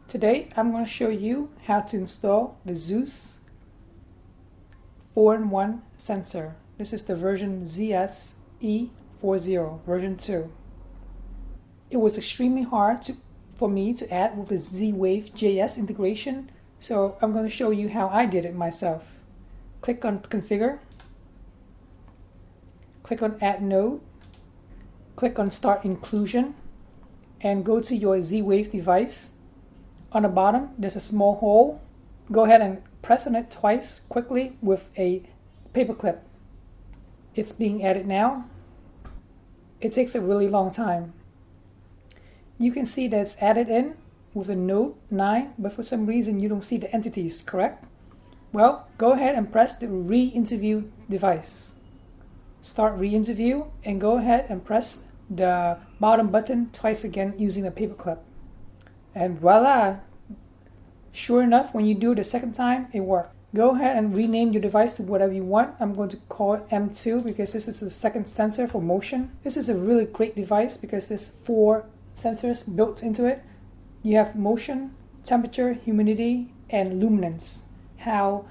Today I'm going to show you how to install the Zooz 4-in-1 sensor. This is the version ZSE40 version 2. It was extremely hard for me to add with the ZwaveJS integration, so I'm going to show you how I did it myself. Click on Configure, click on Add Node, click on Start Inclusion, and go to your Z-Wave device. On the bottom, there's a small hole. Go ahead and press on it twice quickly with a paperclip. It's being added now. It takes a really long time. You can see that it's added in with a node 9, but for some reason you don't see the entities, correct? Well, go ahead and press the re-interview device. Start re-interview and go ahead and press the bottom button twice again using a paperclip. And voila! Sure enough, when you do it the second time, it worked. Go ahead and rename your device to whatever you want. I'm going to call it M2 because this is the second sensor for motion. This is a really great device because there's 4 sensors built into it. You have motion, temperature, humidity, and luminance. How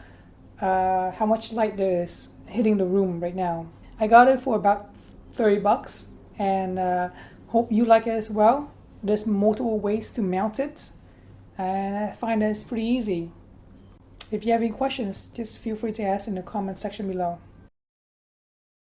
much light there is hitting the room right now. I got it for about $30 and hope you like it as well. There's multiple ways to mount it and I find that it's pretty easy. If you have any questions, just feel free to ask in the comment section below.